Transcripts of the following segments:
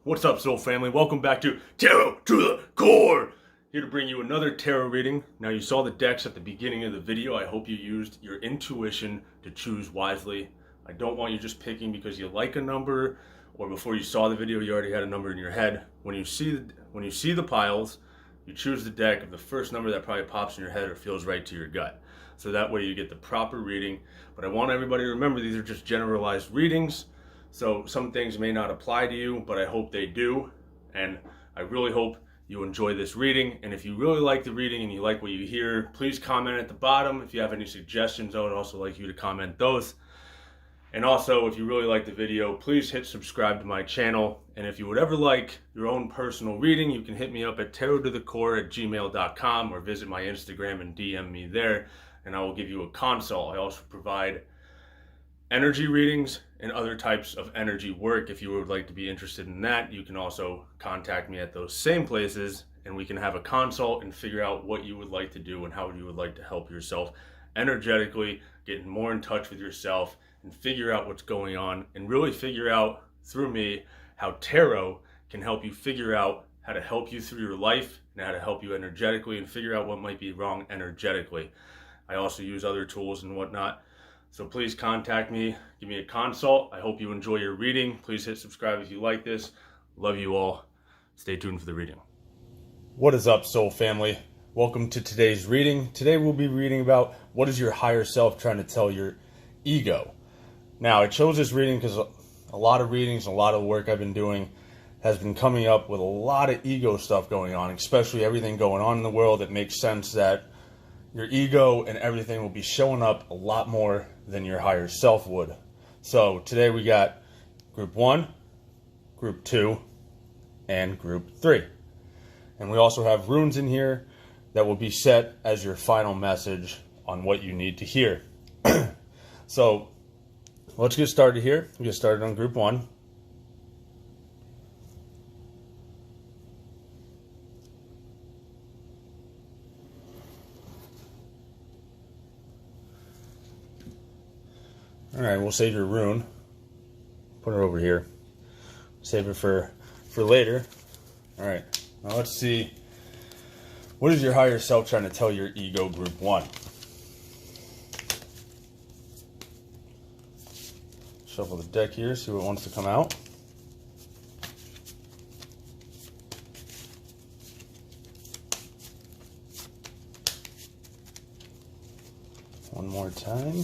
What's up, soul family? Welcome back to Tarot to the Core. Here to bring you another tarot reading. Now, you saw the decks at the beginning of the video. I hope you used your intuition to choose wisely. I don't want you just picking because you like a number, or before you saw the video you already had a number in your head. When you see the piles, you choose the deck of the first number that probably pops in your head or feels right to your gut. So that way you get the proper reading. But I want everybody to remember these are just generalized readings. So some things may not apply to you, but I hope they do. And I really hope you enjoy this reading. And if you really like the reading and you like what you hear, please comment at the bottom. If you have any suggestions, I would also like you to comment those. And also, if you really like the video, please hit subscribe to my channel. And if you would ever like your own personal reading, you can hit me up at tarottothecore@gmail.com or visit my Instagram and DM me there, and I will give you a consult. I also provide energy readings and other types of energy work. If you would like to be interested in that, you can also contact me at those same places, and we can have a consult and figure out what you would like to do and how you would like to help yourself energetically, getting more in touch with yourself and figure out what's going on, and really figure out through me how tarot can help you figure out how to help you through your life and how to help you energetically and figure out what might be wrong energetically. I also use other tools and whatnot. So please contact me, give me a consult. I hope you enjoy your reading. Please hit subscribe if you like this. Love you all. Stay tuned for the reading. What is up, soul family? Welcome to today's reading. Today we'll be reading about what is your higher self trying to tell your ego. Now, I chose this reading because a lot of readings, a lot of work I've been doing has been coming up with a lot of ego stuff going on, especially everything going on in the world. It makes sense that your ego and everything will be showing up a lot more than your higher self would. So today we got group 1, group 2, and group 3. And we also have runes in here that will be set as your final message on what you need to hear. So let's get started here. We'll get started on group 1. Alright, we'll save your rune. Put it over here. Save it for later. Alright, now let's see. What is your higher self trying to tell your ego, group 1? Shuffle the deck here, see what wants to come out. One more time.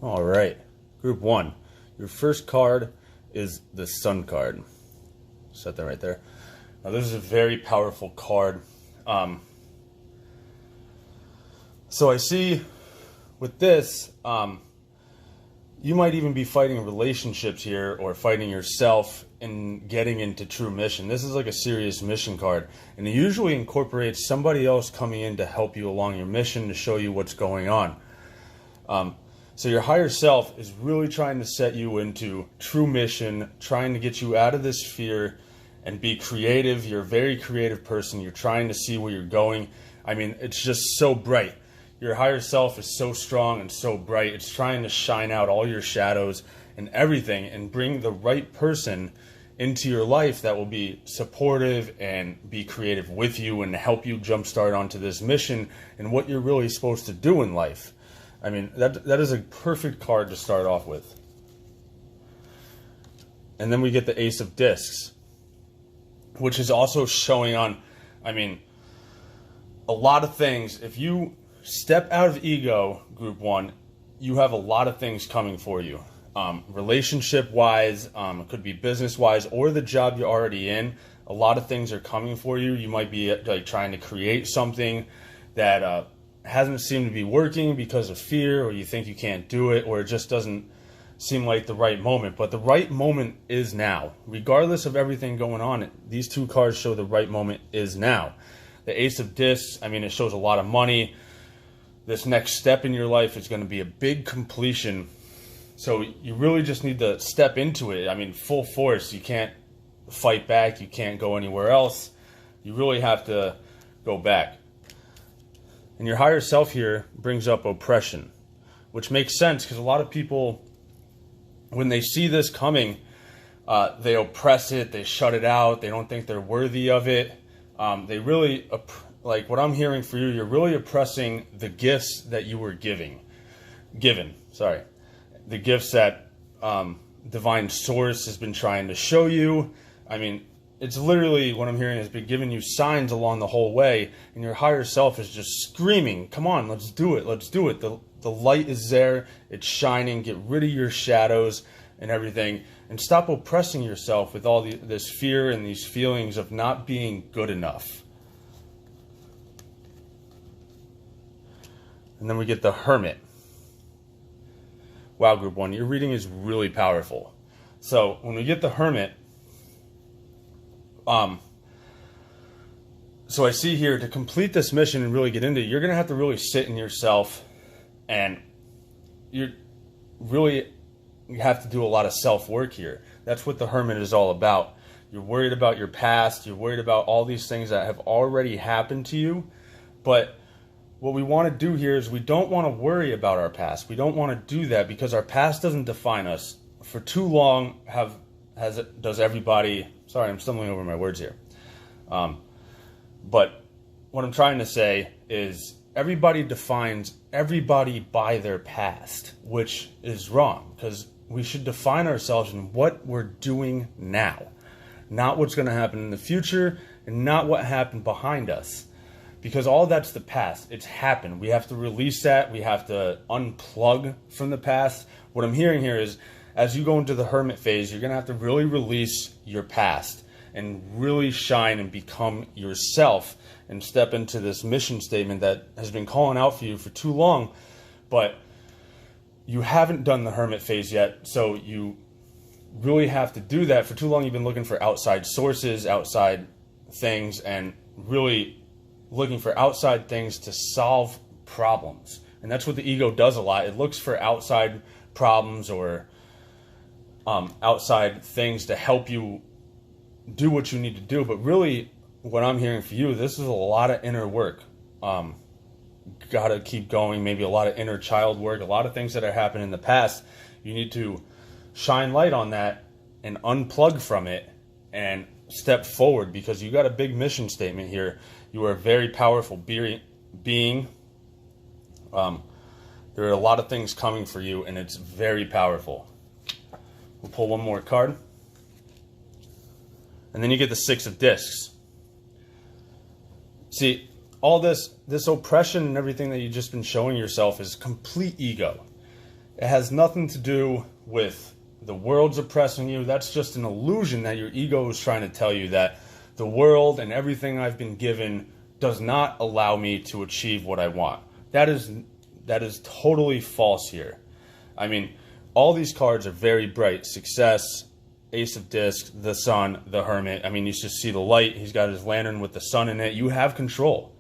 All right, group 1. Your first card is the Sun card. Set that right there. Now, this is a very powerful card. So I see with this, you might even be fighting relationships here or fighting yourself and getting into true mission. This is like a serious mission card, and it usually incorporates somebody else coming in to help you along your mission to show you what's going on. So your higher self is really trying to set you into true mission, trying to get you out of this fear and be creative. You're a very creative person. You're trying to see where you're going. I mean, it's just so bright. Your higher self is so strong and so bright. It's trying to shine out all your shadows and everything and bring the right person into your life that will be supportive and be creative with you and help you jumpstart onto this mission and what you're really supposed to do in life. I mean, that is a perfect card to start off with. And then we get the Ace of Discs, which is also showing on, I mean, a lot of things. If you step out of ego, group 1, you have a lot of things coming for you. Relationship-wise, it could be business-wise, or the job you're already in. A lot of things are coming for you. You might be like trying to create something that hasn't seemed to be working because of fear, or you think you can't do it, or it just doesn't seem like the right moment. But the right moment is now. Regardless of everything going on, these two cards show the right moment is now. The Ace of Discs, I mean, it shows a lot of money. This next step in your life is going to be a big completion. So you really just need to step into it. I mean, full force. You can't fight back. You can't go anywhere else. You really have to go back. And your higher self here brings up oppression, which makes sense because a lot of people, when they see this coming, they oppress it, they shut it out, they don't think they're worthy of it. They really, like what I'm hearing for you, you're really oppressing the gifts that you were given. The gifts that divine source has been trying to show you. I mean, it's literally, what I'm hearing has been giving you signs along the whole way, and your higher self is just screaming, come on, let's do it, let's do it. The light is there, it's shining, get rid of your shadows and everything, and stop oppressing yourself with all this fear and these feelings of not being good enough. And then we get the Hermit. Wow, Group 1, your reading is really powerful. So when we get the Hermit, so I see here, to complete this mission and really get into it, you're going to have to really sit in yourself, and you have to do a lot of self-work here. That's what the Hermit is all about. You're worried about your past. You're worried about all these things that have already happened to you. But what we want to do here is we don't want to worry about our past. We don't want to do that because our past doesn't define us. For too long does everybody... Sorry, I'm stumbling over my words here. But what I'm trying to say is everybody defines everybody by their past, which is wrong, because we should define ourselves in what we're doing now, not what's going to happen in the future, and not what happened behind us, because all that's the past. It's happened. We have to release that. We have to unplug from the past. What I'm hearing here is, as you go into the Hermit phase, you're going to have to really release your past and really shine and become yourself and step into this mission statement that has been calling out for you for too long, but you haven't done the Hermit phase yet, so you really have to do that. For too long you've been looking for outside sources, outside things, and really looking for outside things to solve problems. And that's what the ego does a lot. It looks for outside problems or outside things to help you do what you need to do. But really, what I'm hearing for you, this is a lot of inner work. Gotta keep going. Maybe a lot of inner child work, a lot of things that have happened in the past. You need to shine light on that and unplug from it and step forward, because you got a big mission statement here. You are a very powerful being. There are a lot of things coming for you, and it's very powerful. We'll pull one more card. And then you get the Six of Discs. See, all this oppression and everything that you've just been showing yourself is complete ego. It has nothing to do with the world's oppressing you. That's just an illusion that your ego is trying to tell you, that the world and everything I've been given does not allow me to achieve what I want. That is totally false here. I mean, all these cards are very bright. Success, Ace of Discs, the Sun, the Hermit. I mean, you just see the light. He's got his lantern with the sun in it. You have control.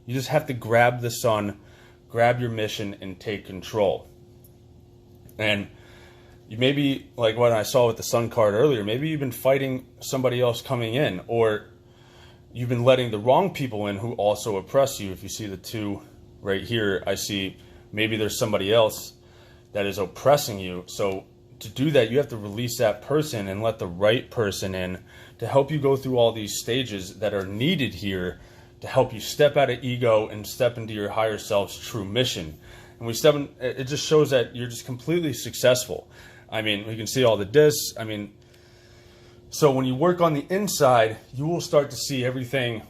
You just have to grab the sun, grab your mission, and take control. And you maybe, like what I saw with the Sun card earlier, maybe you've been fighting somebody else coming in, or you've been letting the wrong people in who also oppress you. If you see the two right here, I see maybe there's somebody else that is oppressing you. So to do that, you have to release that person and let the right person in to help you go through all these stages that are needed here to help you step out of ego and step into your higher self's true mission. And it just shows that you're just completely successful. I mean, we can see all the discs. I mean, so when you work on the inside, you will start to see everything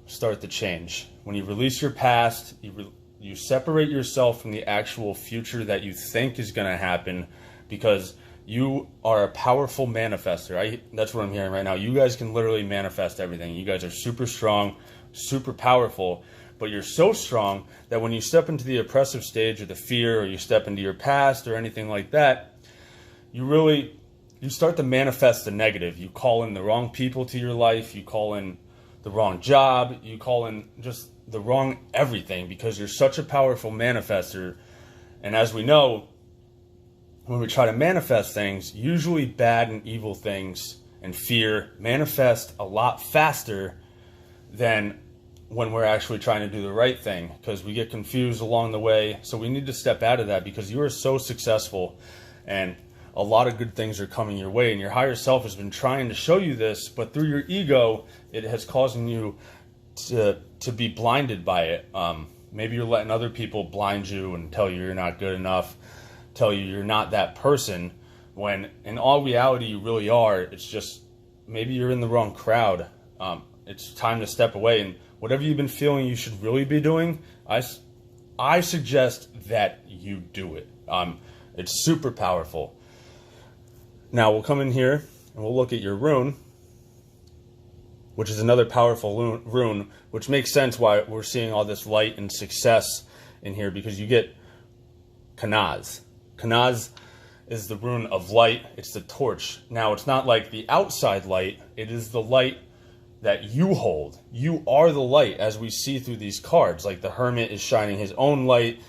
start to change. When you release your past, you separate yourself from the actual future that you think is going to happen, because you are a powerful manifester. That's what I'm hearing right now. You guys can literally manifest everything. You guys are super strong, super powerful, but you're so strong that when you step into the oppressive stage or the fear, or you step into your past or anything like that, you start to manifest the negative. You call in the wrong people to your life. You call in the wrong job, you call in just the wrong everything, because you're such a powerful manifester. And as we know, when we try to manifest things, usually bad and evil things and fear manifest a lot faster than when we're actually trying to do the right thing, because we get confused along the way. So we need to step out of that, because you are so successful and a lot of good things are coming your way, and your higher self has been trying to show you this, but through your ego, it has causing you to be blinded by it. Maybe you're letting other people blind you and tell you you're not good enough, tell you you're not that person, when in all reality you really are. It's just maybe you're in the wrong crowd. It's time to step away, and whatever you've been feeling you should really be doing, I suggest that you do it. It's super powerful. Now we'll come in here and we'll look at your rune, which is another powerful rune, which makes sense why we're seeing all this light and success in here, because you get Kanaz. Kanaz is the rune of light. It's the torch. Now, it's not like the outside light. It is the light that you hold. You are the light, as we see through these cards. Like the Hermit is shining his own light.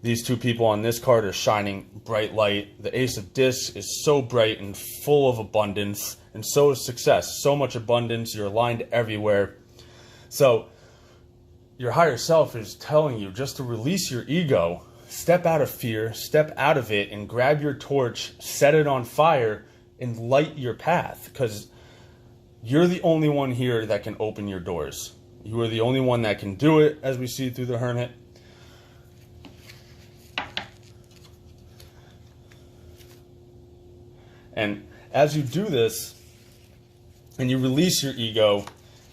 These two people on this card are shining bright light. The Ace of Discs is so bright and full of abundance, and so is success. So much abundance. You're aligned everywhere. So your higher self is telling you just to release your ego, step out of fear, step out of it, and grab your torch, set it on fire, and light your path, because you're the only one here that can open your doors. You are the only one that can do it, as we see through the Hermit. And as you do this, and you release your ego,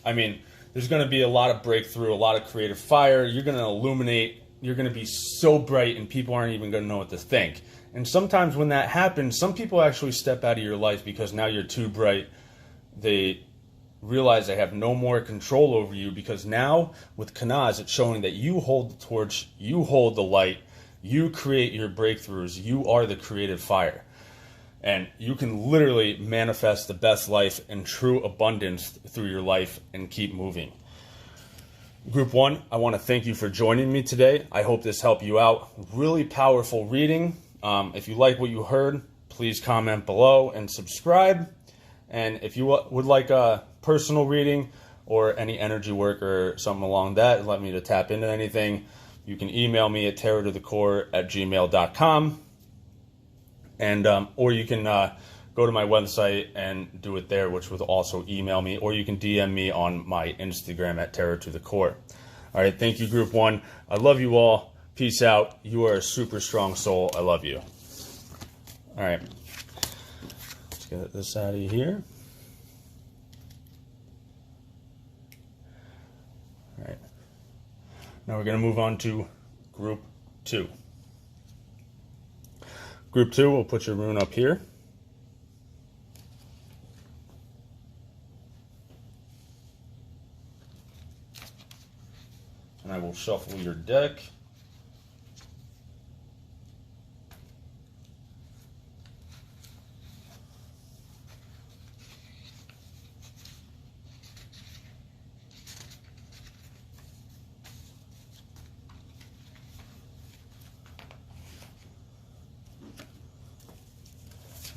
I mean, there's going to be a lot of breakthrough, a lot of creative fire. You're going to illuminate. You're going to be so bright, and people aren't even going to know what to think. And sometimes when that happens, some people actually step out of your life because now you're too bright. They realize they have no more control over you, because now with Kanaz, it's showing that you hold the torch, you hold the light, you create your breakthroughs, you are the creative fire. And you can literally manifest the best life and true abundance through your life and keep moving. Group 1, I want to thank you for joining me today. I hope this helped you out. Really powerful reading. If you like what you heard, please comment below and subscribe. And if you would like a personal reading or any energy work or something along that, let me to tap into anything, you can email me at tarottothecore@gmail.com. And or you can go to my website and do it there, which would also email me, or you can DM me on my Instagram at Tarottothecore. All right, thank you, Group 1. I love you all. Peace out. You are a super strong soul. I love you. All right, let's get this out of here. All right, now we're going to move on to Group 2. Group 2, we'll put your rune up here. And I will shuffle your deck.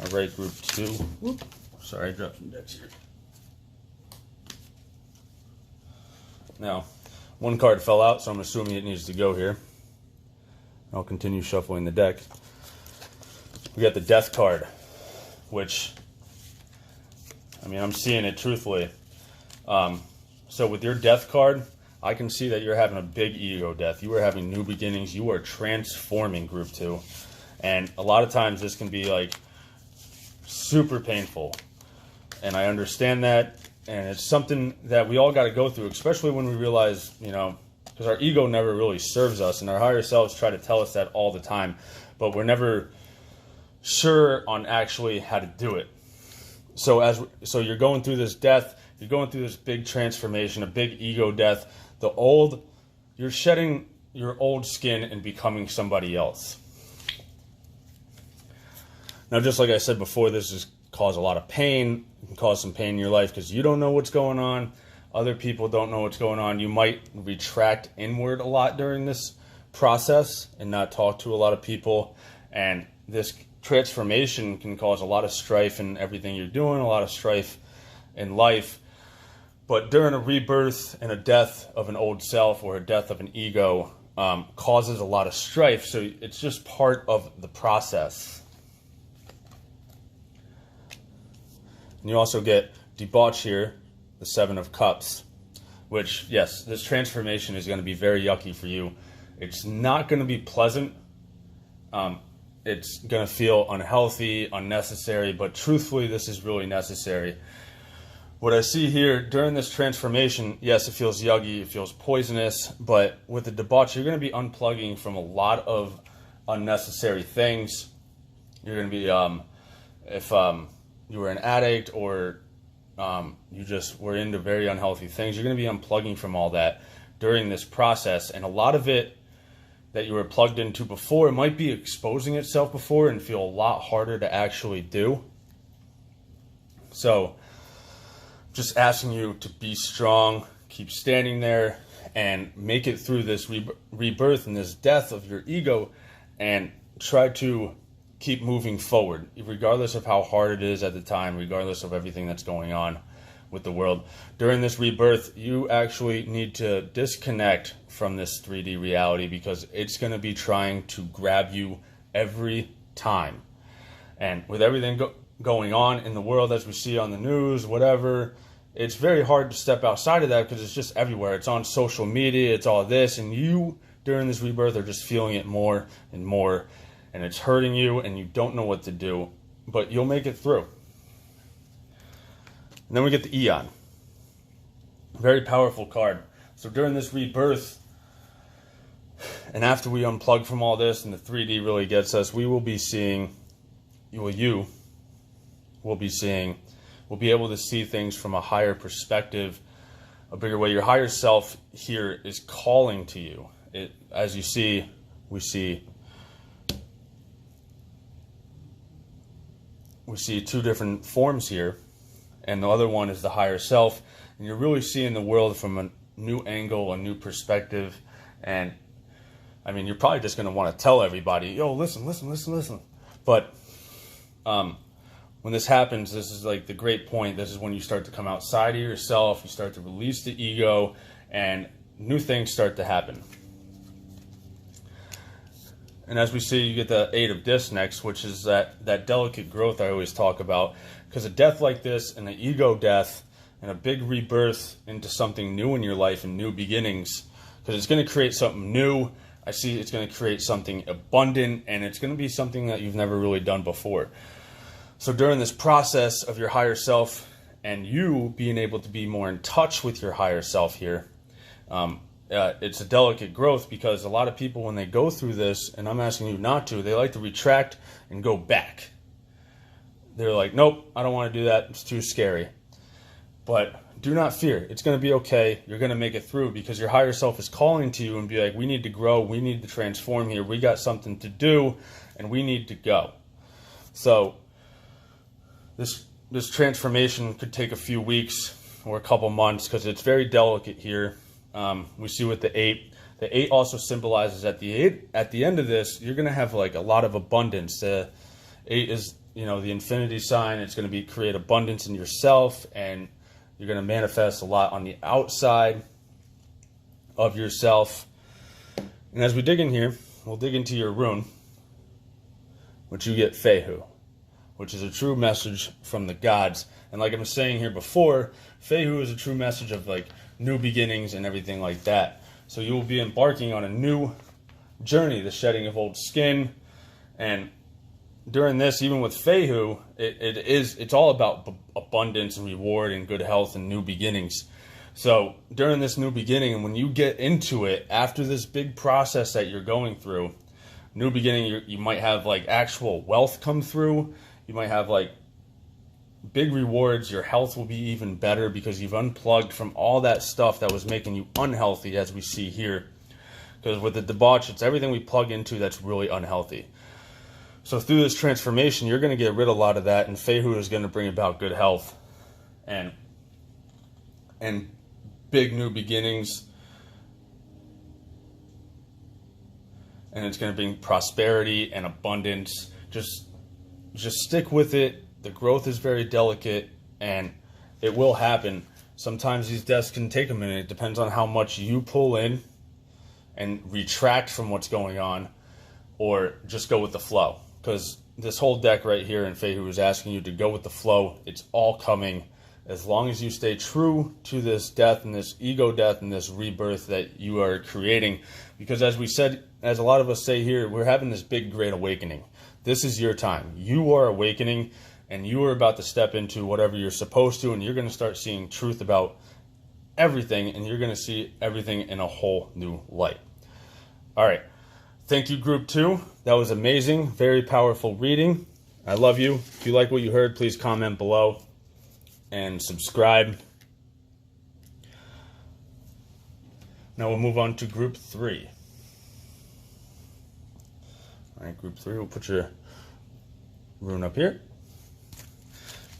All right, Group 2. Whoop. Sorry, I dropped some decks here. Now, one card fell out, so I'm assuming it needs to go here. I'll continue shuffling the deck. We got the Death card, which, I mean, I'm seeing it truthfully. So with your Death card, I can see that you're having a big ego death. You are having new beginnings. You are transforming, Group 2. And a lot of times this can be like super painful, and I understand that, and it's something that we all got to go through, especially when we realize, you know, because our ego never really serves us, and our higher selves try to tell us that all the time, but we're never sure on actually how to do it. So you're going through this death, you're going through this big transformation, a big ego death. You're shedding your old skin and becoming somebody else. Now, just like I said before, this has caused a lot of pain. It can cause some pain in your life because you don't know what's going on. Other people don't know what's going on. You might retract inward a lot during this process and not talk to a lot of people. And this transformation can cause a lot of strife in everything you're doing, a lot of strife in life. But during a rebirth and a death of an old self or a death of an ego causes a lot of strife. So it's just part of the process. And you also get debauch here, the Seven of Cups, which, yes, this transformation is going to be very yucky for you. It's not going to be pleasant. It's going to feel unhealthy, unnecessary, but truthfully, this is really necessary. What I see here during this transformation, yes, it feels yucky, it feels poisonous, but with the debauch, you're going to be unplugging from a lot of unnecessary things. You're going to be, if you were an addict or you just were into very unhealthy things, you're going to be unplugging from all that during this process. And a lot of it that you were plugged into before, it might be exposing itself before and feel a lot harder to actually do. So just asking you to be strong, keep standing there, and make it through this rebirth and this death of your ego, and try to keep moving forward, regardless of how hard it is at the time, regardless of everything that's going on with the world. During this rebirth, you actually need to disconnect from this 3D reality, because it's going to be trying to grab you every time. And with everything going on in the world, as we see on the news, whatever, it's very hard to step outside of that, because it's just everywhere. It's on social media, it's all this, and you, during this rebirth, are just feeling it more and more, and it's hurting you, and you don't know what to do, but you'll make it through. And then we get the Eon. Very powerful card. So during this rebirth, and after we unplug from all this and the 3D really gets us, we will be seeing, you will be seeing, we'll be able to see things from a higher perspective, a bigger way. Your higher self here is calling to you. As you see, we see two different forms here, and the other one is the higher self, and you're really seeing the world from a new angle, a new perspective. And I mean, you're probably just going to want to tell everybody, yo, listen. But when this happens, this is like the great point. This is when you start to come outside of yourself, you start to release the ego, and new things start to happen. And as we see, you get the Eight of Discs next, which is that delicate growth I always talk about. Because a death like this, and an ego death, and a big rebirth into something new in your life and new beginnings, because it's going to create something new. I see it's going to create something abundant, and it's going to be something that you've never really done before. So during this process of your higher self and you being able to be more in touch with your higher self here, it's a delicate growth, because a lot of people, when they go through this, and I'm asking you not to, they like to retract and go back. They're like, nope, I don't want to do that. It's too scary. But do not fear. It's going to be okay. You're going to make it through, because your higher self is calling to you and be like, we need to grow. We need to transform here. We got something to do, and we need to go. So this transformation could take a few weeks or a couple months, because it's very delicate here. We see with the 8. The 8 also symbolizes at the end of this, you're going to have like a lot of abundance. The 8 is, the infinity sign. It's going to create abundance in yourself, and you're going to manifest a lot on the outside of yourself. And as we dig in here, we'll dig into your rune, which you get Fehu, which is a true message from the gods. And like I was saying here before, Fehu is a true message of like new beginnings and everything like that. So you will be embarking on a new journey, the shedding of old skin. And during this, even with Fehu, it's all about abundance and reward and good health and new beginnings. So during this new beginning, and when you get into it, after this big process that you're going through, new beginning, you might have like actual wealth come through. You might have like big rewards. Your health will be even better, because you've unplugged from all that stuff that was making you unhealthy, as we see here. Because with the debauch, it's everything we plug into that's really unhealthy. So through this transformation, you're going to get rid of a lot of that, and Fehu is going to bring about good health and big new beginnings. And it's going to bring prosperity and abundance. Just stick with it. The growth is very delicate, and it will happen. Sometimes these deaths can take a minute. It depends on how much you pull in and retract from what's going on, or just go with the flow. Because this whole deck right here in Fehu is asking you to go with the flow. It's all coming. As long as you stay true to this death and this ego death and this rebirth that you are creating. Because as we said, as a lot of us say here, we're having this big great awakening. This is your time. You are awakening, and you are about to step into whatever you're supposed to, and you're going to start seeing truth about everything, and you're going to see everything in a whole new light. All right. Thank you, Group 2. That was amazing. Very powerful reading. I love you. If you like what you heard, please comment below and subscribe. Now we'll move on to Group 3. All right, Group 3, we'll put your rune up here.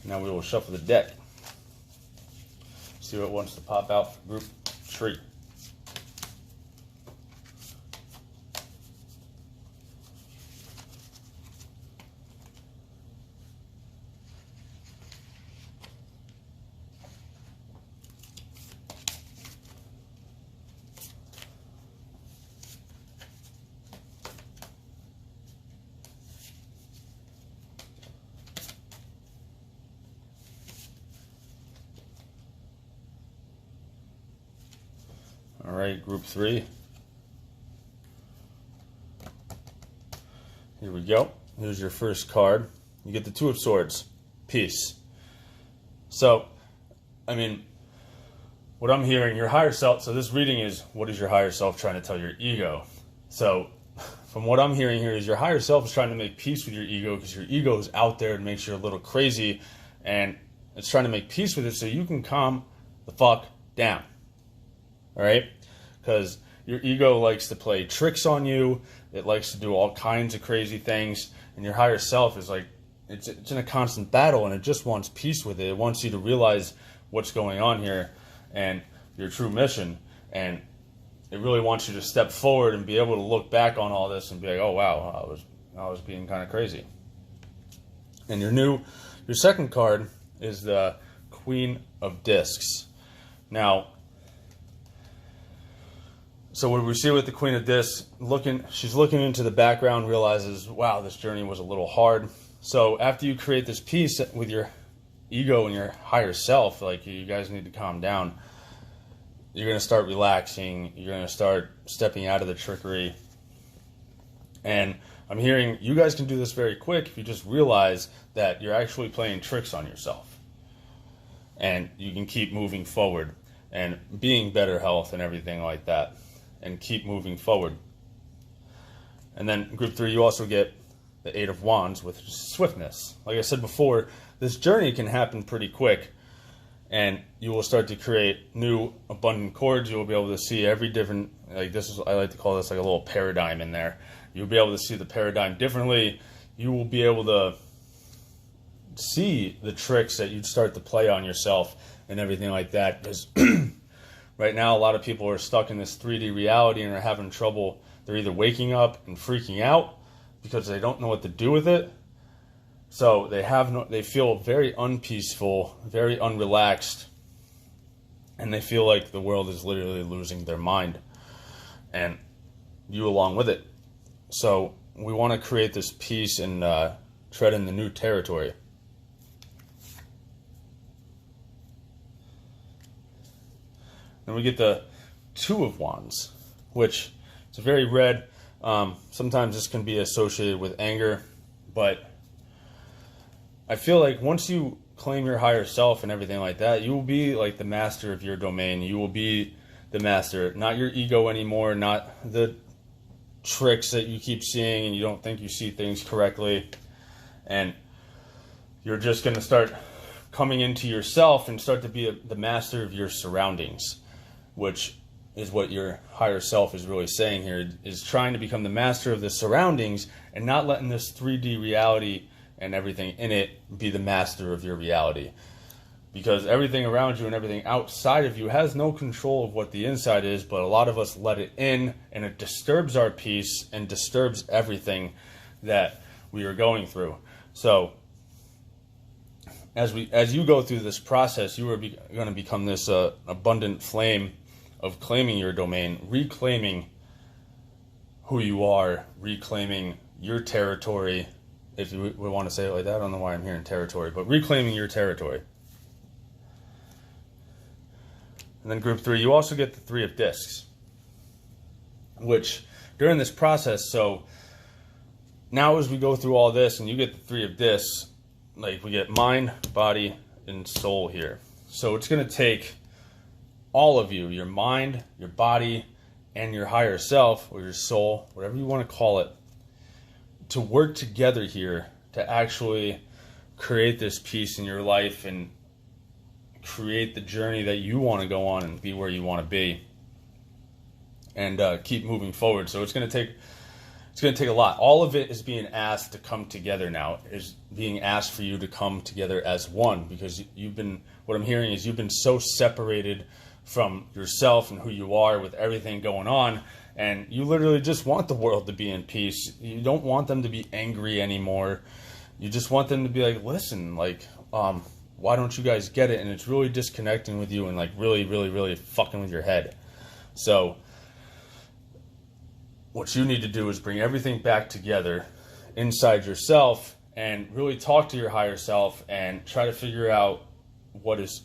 Now we will shuffle the deck. See what wants to pop out for Group 3. All right, Group 3. Here we go. Here's your first card. You get the Two of Swords. Peace. So, I mean, what I'm hearing, your higher self, so this reading is, what is your higher self trying to tell your ego? So, from what I'm hearing here is your higher self is trying to make peace with your ego, because your ego is out there and makes you a little crazy, and it's trying to make peace with it so you can calm the fuck down. All right? Because your ego likes to play tricks on you. It likes to do all kinds of crazy things. And your higher self is like, it's in a constant battle, and it just wants peace with it. It wants you to realize what's going on here and your true mission. And it really wants you to step forward and be able to look back on all this and be like, oh, wow, I was being kind of crazy. And your second card is the Queen of Discs. Now, so what we see with the Queen of Discs, she's looking into the background, realizes, wow, this journey was a little hard. So after you create this peace with your ego and your higher self, like, you guys need to calm down. You're going to start relaxing. You're going to start stepping out of the trickery. And I'm hearing you guys can do this very quick if you just realize that you're actually playing tricks on yourself. And you can keep moving forward and being better health and everything like that. And keep moving forward. And then Group 3, you also get the Eight of Wands with swiftness. Like I said before, this journey can happen pretty quick, and you will start to create new abundant chords. You will be able to see every different, like, this is, I like to call this like a little paradigm in there. You'll be able to see the paradigm differently. You will be able to see the tricks that you'd start to play on yourself and everything like that. Because right now, a lot of people are stuck in this 3D reality and are having trouble. They're either waking up and freaking out because they don't know what to do with it. So they feel very unpeaceful, very unrelaxed, and they feel like the world is literally losing their mind, and you along with it. So we want to create this peace and tread in the new territory. Then we get the Two of Wands, which is very red. Sometimes this can be associated with anger, but I feel like once you claim your higher self and everything like that, you will be like the master of your domain. You will be the master, not your ego anymore, not the tricks that you keep seeing and you don't think you see things correctly. And you're just going to start coming into yourself and start to be the master of your surroundings, which is what your higher self is really saying here, is trying to become the master of the surroundings and not letting this 3D reality and everything in it be the master of your reality. because everything around you and everything outside of you has no control of what the inside is, but a lot of us let it in, and it disturbs our peace and disturbs everything that we are going through. So as you go through this process, you are going to become this abundant flame of claiming your domain, reclaiming who you are, reclaiming your territory, if you would want to say it like that. I don't know why I'm hearing territory, but reclaiming your territory. And then group 3, you also get the 3 of discs, which during this process, so now as we go through all this and you get the 3 of discs, like we get mind, body, and soul here. So it's going to take all of you, your mind, your body, and your higher self, or your soul, whatever you want to call it, to work together here to actually create this peace in your life and create the journey that you want to go on and be where you want to be, and keep moving forward. So it's going to take a lot. All of it is being asked to come together now, is being asked for you to come together as one, because what I'm hearing is you've been so separated from yourself and who you are with everything going on, and you literally just want the world to be in peace. You don't want them to be angry anymore. You just want them to be like, listen, like, why don't you guys get it? And it's really disconnecting with you and like really, really, really fucking with your head. So what you need to do is bring everything back together inside yourself and really talk to your higher self and try to figure out what is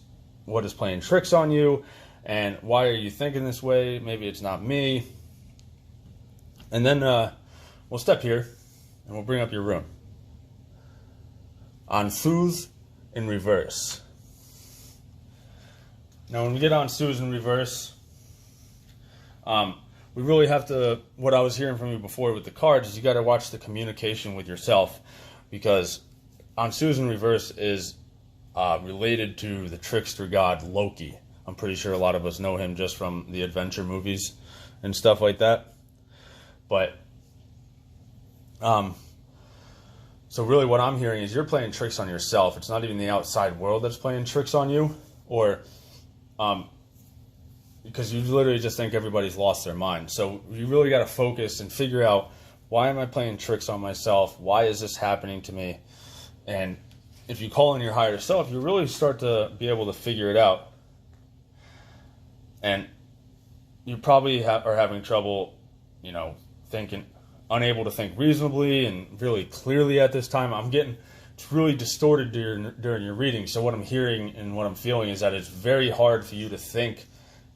playing tricks on you and why are you thinking this way. Maybe it's not me. And then we'll step here and we'll bring up your rune. On Suze in reverse. Now when we get on Suze in reverse, we really have to, what I was hearing from you before with the cards, is you got to watch the communication with yourself, because on Suze in reverse is related to the trickster god Loki. I'm pretty sure a lot of us know him just from the adventure movies and stuff like that. But so really what I'm hearing is you're playing tricks on yourself. It's not even the outside world that's playing tricks on you, or because you literally just think everybody's lost their mind. So you really got to focus and figure out, why am I playing tricks on myself? Why is this happening to me? And if you call in your higher self, you really start to be able to figure it out. And you probably are having trouble, thinking, unable to think reasonably and really clearly at this time. It's really distorted during your reading. So what I'm hearing and what I'm feeling is that it's very hard for you to think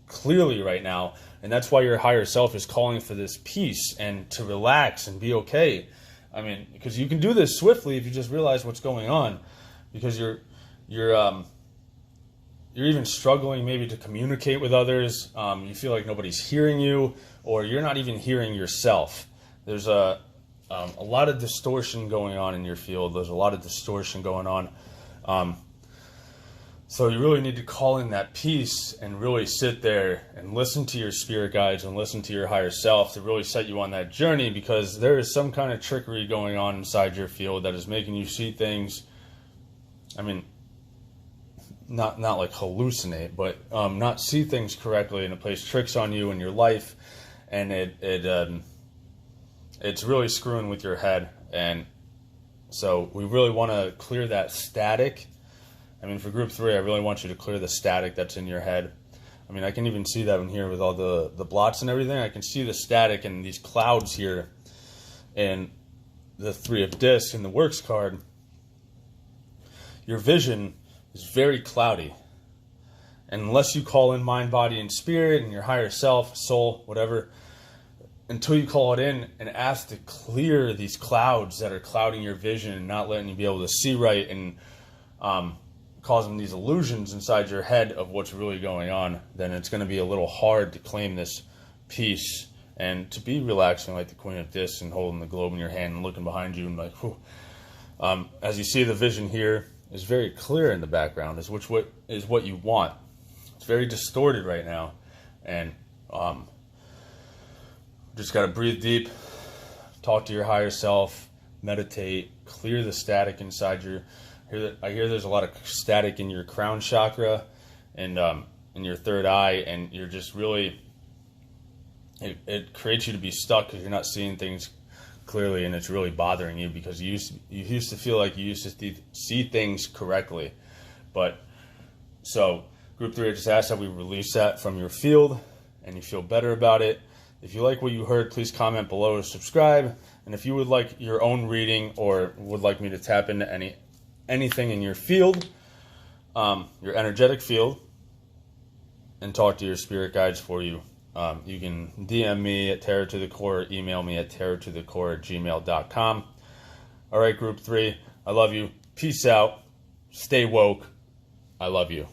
clearly right now, and that's why your higher self is calling for this peace and to relax and be okay. I mean, because you can do this swiftly if you just realize what's going on, because you're even struggling maybe to communicate with others. You feel like nobody's hearing you, or you're not even hearing yourself. There's a lot of distortion going on in your field. There's a lot of distortion going on. So you really need to call in that peace and really sit there and listen to your spirit guides and listen to your higher self to really set you on that journey, because there is some kind of trickery going on inside your field that is making you see things. I mean, not like hallucinate, but not see things correctly, and it plays tricks on you in your life, and it's really screwing with your head. And so we really want to clear that static. I mean, for group 3, I really want you to clear the static that's in your head. I mean, I can even see that in here with all the blots and everything. I can see the static and these clouds here, and the 3 of discs in the works card. Your vision is very cloudy. And unless you call in mind, body, and spirit, and your higher self, soul, whatever, until you call it in and ask to clear these clouds that are clouding your vision and not letting you be able to see right, and causing these illusions inside your head of what's really going on, then it's going to be a little hard to claim this peace and to be relaxing like the Queen of Discs and holding the globe in your hand and looking behind you and like, whew. As you see, the vision here is very clear in the background, is what you want. It's very distorted right now, and just got to breathe deep, talk to your higher self, meditate, clear the static inside your I hear there's a lot of static in your crown chakra and in your third eye, and you're just really, it creates you to be stuck because you're not seeing things clearly, and it's really bothering you because you used to feel like you used to see things correctly. But so group 3, I just asked that we release that from your field and you feel better about it. If you like what you heard, please comment below or subscribe. And if you would like your own reading or would like me to tap into anything in your field, your energetic field, and talk to your spirit guides for you, you can DM me at Tarottothecore or email me at tarottothecore@gmail.com. All right, group 3, I love you. Peace out. Stay woke. I love you.